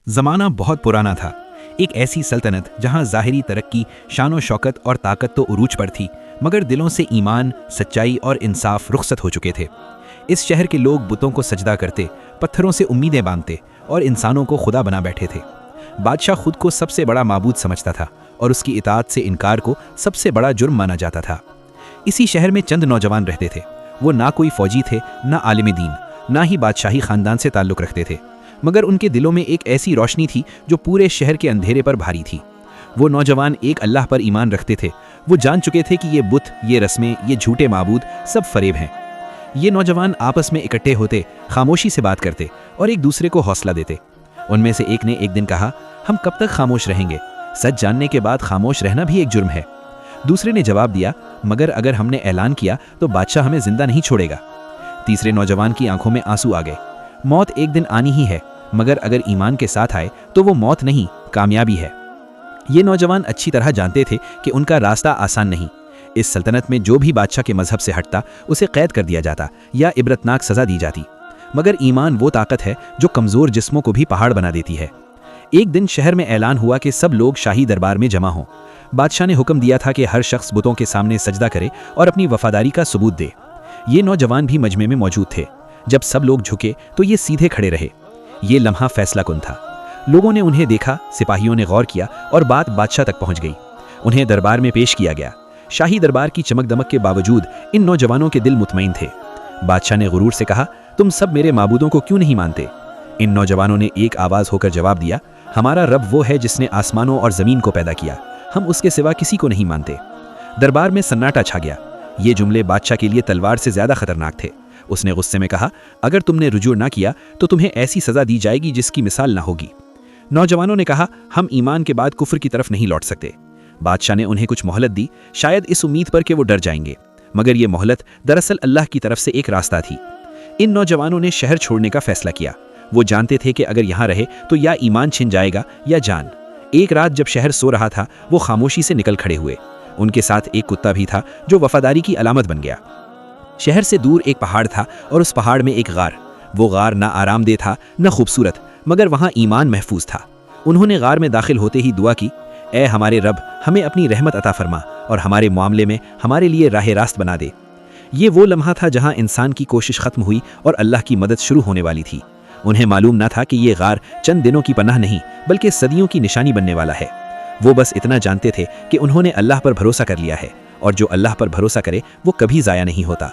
زمانہ بہت پرانا تھا۔ ایک ایسی سلطنت جہاں ظاہری ترقی، شان و شوکت اور طاقت تو عروج پر تھی، مگر دلوں سے ایمان، سچائی اور انصاف رخصت ہو چکے تھے۔ اس شہر کے لوگ بتوں کو سجدہ کرتے، پتھروں سے امیدیں باندھتے اور انسانوں کو خدا بنا بیٹھے تھے۔ بادشاہ خود کو سب سے بڑا معبود سمجھتا تھا اور اس کی اطاعت سے انکار کو سب سے بڑا جرم مانا جاتا تھا۔ اسی شہر میں چند نوجوان رہتے تھے۔ وہ نہ کوئی فوجی تھے، نہ عالم دین، نہ ہی بادشاہی خاندان سے تعلق رکھتے تھے، مگر ان کے دلوں میں ایک ایسی روشنی تھی جو پورے شہر کے اندھیرے پر بھاری تھی۔ وہ نوجوان ایک اللہ پر ایمان رکھتے تھے۔ وہ جان چکے تھے کہ یہ بت، یہ رسمیں، یہ جھوٹے معبود سب فریب ہیں۔ یہ نوجوان آپس میں اکٹھے ہوتے، خاموشی سے بات کرتے اور ایک دوسرے کو حوصلہ دیتے۔ ان میں سے ایک نے ایک دن کہا، ہم کب تک خاموش رہیں گے؟ سچ جاننے کے بعد خاموش رہنا بھی ایک جرم ہے۔ دوسرے نے جواب دیا، مگر اگر ہم نے اعلان کیا تو بادشاہ ہمیں زندہ نہیں چھوڑے گا۔ تیسرے نوجوان کی آنکھوں میں آنسو آ گئے۔ موت ایک دن آنی ہی ہے، مگر اگر ایمان کے ساتھ آئے تو وہ موت نہیں، کامیابی ہے۔ یہ نوجوان اچھی طرح جانتے تھے کہ ان کا راستہ آسان نہیں۔ اس سلطنت میں جو بھی بادشاہ کے مذہب سے ہٹتا اسے قید کر دیا جاتا یا عبرتناک سزا دی جاتی، مگر ایمان وہ طاقت ہے جو کمزور جسموں کو بھی پہاڑ بنا دیتی ہے۔ ایک دن شہر میں اعلان ہوا کہ سب لوگ شاہی دربار میں جمع ہوں۔ بادشاہ نے حکم دیا تھا کہ ہر شخص بتوں کے سامنے سجدہ کرے اور اپنی وفاداری کا ثبوت دے۔ یہ نوجوان بھی مجمع میں موجود تھے۔ جب سب لوگ جھکے تو یہ سیدھے کھڑے رہے۔ یہ لمحہ فیصلہ کن تھا۔ لوگوں نے انہیں دیکھا، سپاہیوں نے غور کیا اور بات بادشاہ تک پہنچ گئی۔ انہیں دربار میں پیش کیا گیا۔ شاہی دربار کی چمک دمک کے باوجود ان نوجوانوں کے دل مطمئن تھے۔ بادشاہ نے غرور سے کہا، تم سب میرے معبودوں کو کیوں نہیں مانتے؟ ان نوجوانوں نے ایک آواز ہو کر جواب دیا، ہمارا رب وہ ہے جس نے آسمانوں اور زمین کو پیدا کیا، ہم اس کے سوا کسی کو نہیں مانتے۔ دربار میں سناٹا چھا گیا۔ یہ جملے بادشاہ کے لیے تلوار سے زیادہ خطرناک تھے۔ اس نے غصے میں کہا، اگر تم نے رجوع نہ کیا تو تمہیں ایسی سزا دی جائے گی جس کی مثال نہ ہوگی۔ نوجوانوں نے کہا، ہم ایمان کے بعد کفر کی طرف نہیں لوٹ سکتے۔ بادشاہ نے انہیں کچھ مہلت دی، شاید اس امید پر کہ وہ ڈر جائیں گے، مگر یہ مہلت دراصل اللہ کی طرف سے ایک راستہ تھی۔ ان نوجوانوں نے شہر چھوڑنے کا فیصلہ کیا۔ وہ جانتے تھے کہ اگر یہاں رہے تو یا ایمان چھن جائے گا یا جان۔ ایک رات جب شہر سو رہا تھا، وہ خاموشی سے نکل کھڑے ہوئے۔ ان کے ساتھ ایک کتا بھی تھا جو وفاداری کی علامت بن گیا۔ شہر سے دور ایک پہاڑ تھا اور اس پہاڑ میں ایک غار۔ وہ غار نہ آرام دہ تھا نہ خوبصورت، مگر وہاں ایمان محفوظ تھا۔ انہوں نے غار میں داخل ہوتے ہی دعا کی، اے ہمارے رب، ہمیں اپنی رحمت عطا فرما اور ہمارے معاملے میں ہمارے لیے راہ راست بنا دے۔ یہ وہ لمحہ تھا جہاں انسان کی کوشش ختم ہوئی اور اللہ کی مدد شروع ہونے والی تھی۔ انہیں معلوم نہ تھا کہ یہ غار چند دنوں کی پناہ نہیں بلکہ صدیوں کی نشانی بننے والا ہے۔ وہ بس اتنا جانتے تھے کہ انہوں نے اللہ پر بھروسہ کر لیا ہے، اور جو اللہ پر بھروسہ کرے وہ کبھی ضائع نہیں ہوتا۔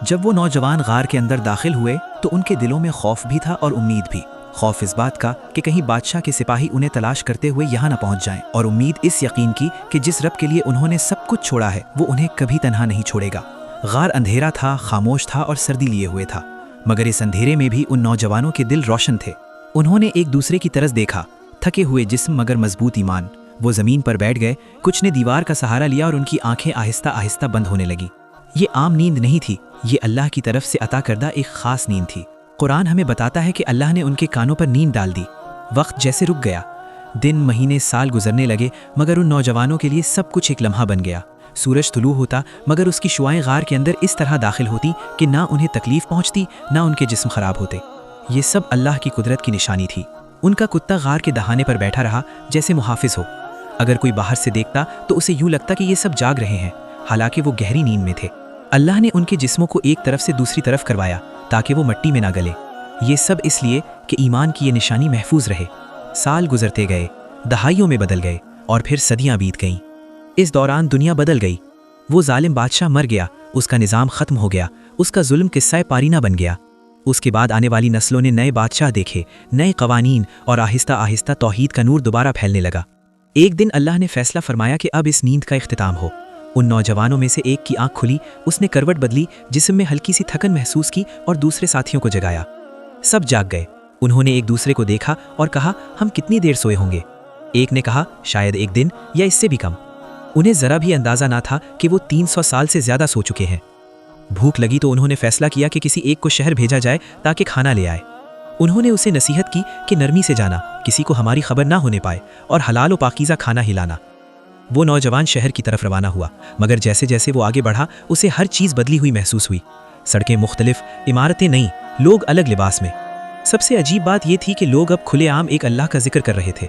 جب وہ نوجوان غار کے اندر داخل ہوئے تو ان کے دلوں میں خوف بھی تھا اور امید بھی۔ خوف اس بات کا کہ کہیں بادشاہ کے سپاہی انہیں تلاش کرتے ہوئے یہاں نہ پہنچ جائیں، اور امید اس یقین کی کہ جس رب کے لیے انہوں نے سب کچھ چھوڑا ہے وہ انہیں کبھی تنہا نہیں چھوڑے گا۔ غار اندھیرا تھا، خاموش تھا اور سردی لیے ہوئے تھا، مگر اس اندھیرے میں بھی ان نوجوانوں کے دل روشن تھے۔ انہوں نے ایک دوسرے کی طرف دیکھا، تھکے ہوئے جسم مگر مضبوط ایمان۔ وہ زمین پر بیٹھ گئے، کچھ نے دیوار کا سہارا لیا اور ان کی آنکھیں آہستہ آہستہ بند ہونے لگیں۔ یہ عام نیند نہیں تھی، یہ اللہ کی طرف سے عطا کردہ ایک خاص نیند تھی۔ قرآن ہمیں بتاتا ہے کہ اللہ نے ان کے کانوں پر نیند ڈال دی۔ وقت جیسے رک گیا، دن، مہینے، سال گزرنے لگے، مگر ان نوجوانوں کے لیے سب کچھ ایک لمحہ بن گیا۔ سورج طلوع ہوتا مگر اس کی شعائیں غار کے اندر اس طرح داخل ہوتی کہ نہ انہیں تکلیف پہنچتی نہ ان کے جسم خراب ہوتے۔ یہ سب اللہ کی قدرت کی نشانی تھی۔ ان کا کتا غار کے دہانے پر بیٹھا رہا جیسے محافظ ہو۔ اگر کوئی باہر سے دیکھتا تو اسے یوں لگتا کہ یہ سب جاگ رہے ہیں، حالانکہ وہ گہری نیند میں تھے۔ اللہ نے ان کے جسموں کو ایک طرف سے دوسری طرف کروایا تاکہ وہ مٹی میں نہ گلے۔ یہ سب اس لیے کہ ایمان کی یہ نشانی محفوظ رہے۔ سال گزرتے گئے، دہائیوں میں بدل گئے اور پھر صدیاں بیت گئیں۔ اس دوران دنیا بدل گئی۔ وہ ظالم بادشاہ مر گیا، اس کا نظام ختم ہو گیا، اس کا ظلم قصہ پارینہ بن گیا۔ اس کے بعد آنے والی نسلوں نے نئے بادشاہ دیکھے، نئے قوانین، اور آہستہ آہستہ توحید کا نور دوبارہ پھیلنے لگا۔ ایک دن اللہ نے فیصلہ فرمایا کہ اب اس نیند کا اختتام ہو۔ ان نوجوانوں میں سے ایک کی آنکھ کھلی، اس نے کروٹ بدلی، جسم میں ہلکی سی تھکن محسوس کی اور دوسرے ساتھیوں کو جگایا۔ سب جاگ گئے۔ انہوں نے ایک دوسرے کو دیکھا اور کہا، ہم کتنی دیر سوئے ہوں گے؟ ایک نے کہا، شاید ایک دن یا اس سے بھی کم۔ انہیں ذرا بھی اندازہ نہ تھا کہ وہ 300 سال سے زیادہ سو چکے ہیں۔ بھوک لگی تو انہوں نے فیصلہ کیا کہ کسی ایک کو شہر بھیجا جائے تاکہ کھانا لے آئے۔ انہوں نے اسے نصیحت کی کہ نرمی سے جانا، کسی کو ہماری خبر نہ ہونے پائے، اور حلال و پاکیزہ کھانا ہی لانا۔ وہ نوجوان شہر کی طرف روانہ ہوا، مگر جیسے جیسے وہ آگے بڑھا اسے ہر چیز بدلی ہوئی محسوس ہوئی۔ سڑکیں مختلف، عمارتیں نئی، لوگ الگ لباس میں۔ سب سے عجیب بات یہ تھی کہ لوگ اب کھلے عام ایک اللہ کا ذکر کر رہے تھے۔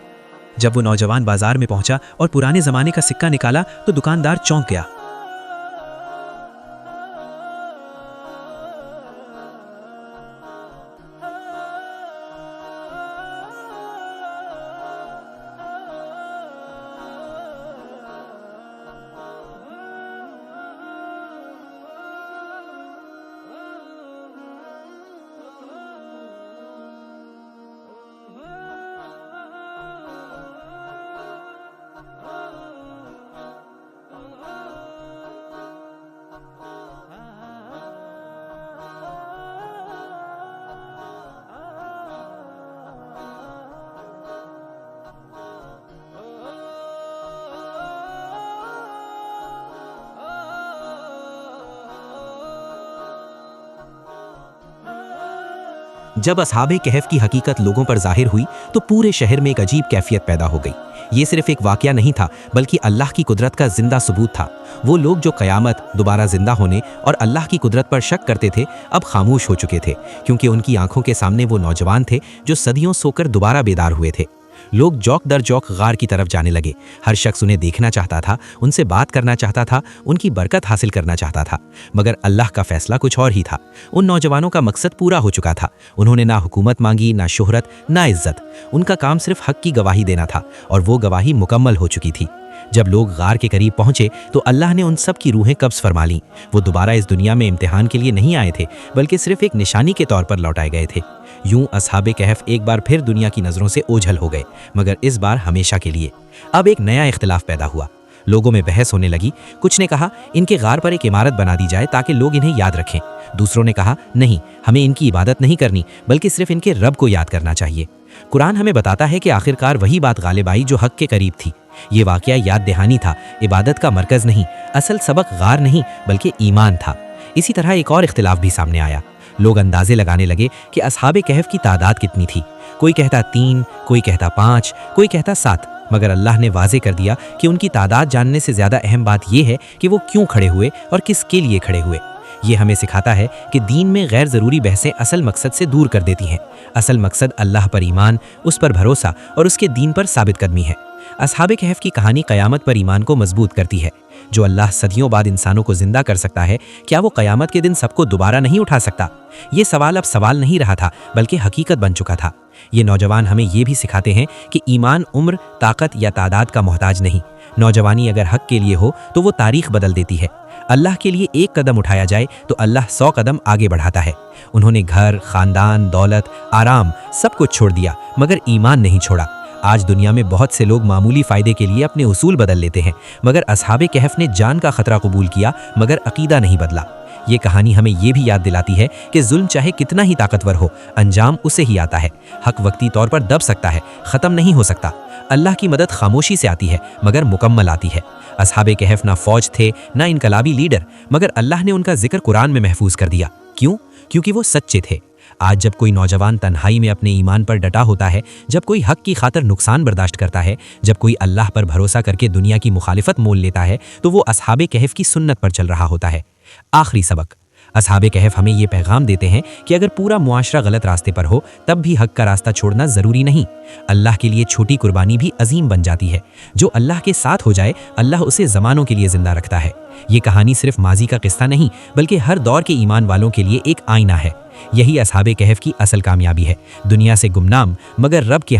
جب وہ نوجوان بازار میں پہنچا اور پرانے زمانے کا سکہ نکالا تو دکاندار چونک گیا۔ جب اصحاب کہف کی حقیقت لوگوں پر ظاہر ہوئی تو پورے شہر میں ایک عجیب کیفیت پیدا ہو گئی۔ یہ صرف ایک واقعہ نہیں تھا بلکہ اللہ کی قدرت کا زندہ ثبوت تھا۔ وہ لوگ جو قیامت، دوبارہ زندہ ہونے اور اللہ کی قدرت پر شک کرتے تھے اب خاموش ہو چکے تھے، کیونکہ ان کی آنکھوں کے سامنے وہ نوجوان تھے جو صدیوں سو کر دوبارہ بیدار ہوئے تھے۔ لوگ جوک در جوک غار کی طرف جانے لگے۔ ہر شخص انہیں دیکھنا چاہتا تھا، ان سے بات کرنا چاہتا تھا، ان کی برکت حاصل کرنا چاہتا تھا، مگر اللہ کا فیصلہ کچھ اور ہی تھا۔ ان نوجوانوں کا مقصد پورا ہو چکا تھا۔ انہوں نے نہ حکومت مانگی، نہ شہرت، نہ عزت۔ ان کا کام صرف حق کی گواہی دینا تھا، اور وہ گواہی مکمل ہو چکی تھی۔ جب لوگ غار کے قریب پہنچے تو اللہ نے ان سب کی روحیں قبض فرما لیں۔ وہ دوبارہ اس دنیا میں امتحان کے لیے نہیں آئے تھے بلکہ صرف ایک نشانی کے طور پر لوٹائے گئے تھے۔ یوں اصحاب کہف ایک بار پھر دنیا کی نظروں سے اوجھل ہو گئے، مگر اس بار ہمیشہ کے لیے۔ اب ایک نیا اختلاف پیدا ہوا۔ لوگوں میں بحث ہونے لگی۔ کچھ نے کہا ان کے غار پر ایک عمارت بنا دی جائے تاکہ لوگ انہیں یاد رکھیں۔ دوسروں نے کہا نہیں، ہمیں ان کی عبادت نہیں کرنی بلکہ صرف ان کے رب کو یاد کرنا چاہیے۔ قرآن ہمیں بتاتا ہے کہ آخرکار وہی بات غالب آئی جو حق کے قریب تھی۔ یہ واقعہ یاد دہانی تھا، عبادت کا مرکز نہیں، اصل سبق غار نہیں بلکہ ایمان تھا۔ اسی طرح ایک اور اختلاف بھی سامنے آیا۔ لوگ اندازے لگانے لگے کہ اصحاب کہف کی تعداد کتنی تھی۔ کوئی کہتا 3، کوئی کہتا 5، کوئی کہتا 7، مگر اللہ نے واضح کر دیا کہ ان کی تعداد جاننے سے زیادہ اہم بات یہ ہے کہ وہ کیوں کھڑے ہوئے اور کس کے لیے کھڑے ہوئے۔ یہ ہمیں سکھاتا ہے کہ دین میں غیر ضروری بحثیں اصل مقصد سے دور کر دیتی ہیں۔ اصل مقصد اللہ پر ایمان، اس پر بھروسہ اور اس کے دین پر ثابت قدمی ہے۔ اصحاب کہف کی کہانی قیامت پر ایمان کو مضبوط کرتی ہے۔ جو اللہ صدیوں بعد انسانوں کو زندہ کر سکتا ہے، کیا وہ قیامت کے دن سب کو دوبارہ نہیں اٹھا سکتا؟ یہ سوال اب سوال نہیں رہا تھا بلکہ حقیقت بن چکا تھا۔ یہ نوجوان ہمیں یہ بھی سکھاتے ہیں کہ ایمان عمر، طاقت یا تعداد کا محتاج نہیں۔ نوجوانی اگر حق کے لیے ہو تو وہ تاریخ بدل دیتی ہے۔ اللہ کے لیے ایک قدم اٹھایا جائے تو اللہ 100 قدم آگے بڑھاتا ہے۔ انہوں نے گھر، خاندان، دولت، آرام سب کچھ چھوڑ دیا مگر ایمان نہیں چھوڑا۔ آج دنیا میں بہت سے لوگ معمولی فائدے کے لیے اپنے اصول بدل لیتے ہیں، مگر اصحاب کہف نے جان کا خطرہ قبول کیا مگر عقیدہ نہیں بدلا۔ یہ کہانی ہمیں یہ بھی یاد دلاتی ہے کہ ظلم چاہے کتنا ہی طاقتور ہو، انجام اسے ہی آتا ہے۔ حق وقتی طور پر دب سکتا ہے، ختم نہیں ہو سکتا۔ اللہ کی مدد خاموشی سے آتی ہے مگر مکمل آتی ہے۔ اصحاب کہف نہ فوج تھے نہ انقلابی لیڈر، مگر اللہ نے ان کا ذکر قرآن میں محفوظ کر دیا۔ کیوں؟ کیونکہ وہ سچے تھے۔ آج جب کوئی نوجوان تنہائی میں اپنے ایمان پر ڈٹا ہوتا ہے، جب کوئی حق کی خاطر نقصان برداشت کرتا ہے، جب کوئی اللہ پر بھروسہ کر کے دنیا کی مخالفت مول لیتا ہے، تو وہ اصحاب کہف کی سنت پر چل رہا ہوتا ہے۔ آخری سبق، اصحاب کہف ہمیں یہ پیغام دیتے ہیں کہ اگر پورا معاشرہ غلط راستے پر ہو تب بھی حق کا راستہ چھوڑنا ضروری نہیں۔ اللہ کے لیے چھوٹی قربانی بھی عظیم بن جاتی ہے۔ جو اللہ کے ساتھ ہو جائے، اللہ اسے زمانوں کے لیے زندہ رکھتا ہے۔ یہ کہانی صرف ماضی کا قصہ نہیں بلکہ ہر دور کے ایمان والوں کے لیے ایک آئینہ ہے۔ یہی اصحاب کہف کی اصل کامیابی ہے، دنیا سے گمنام مگر رب کے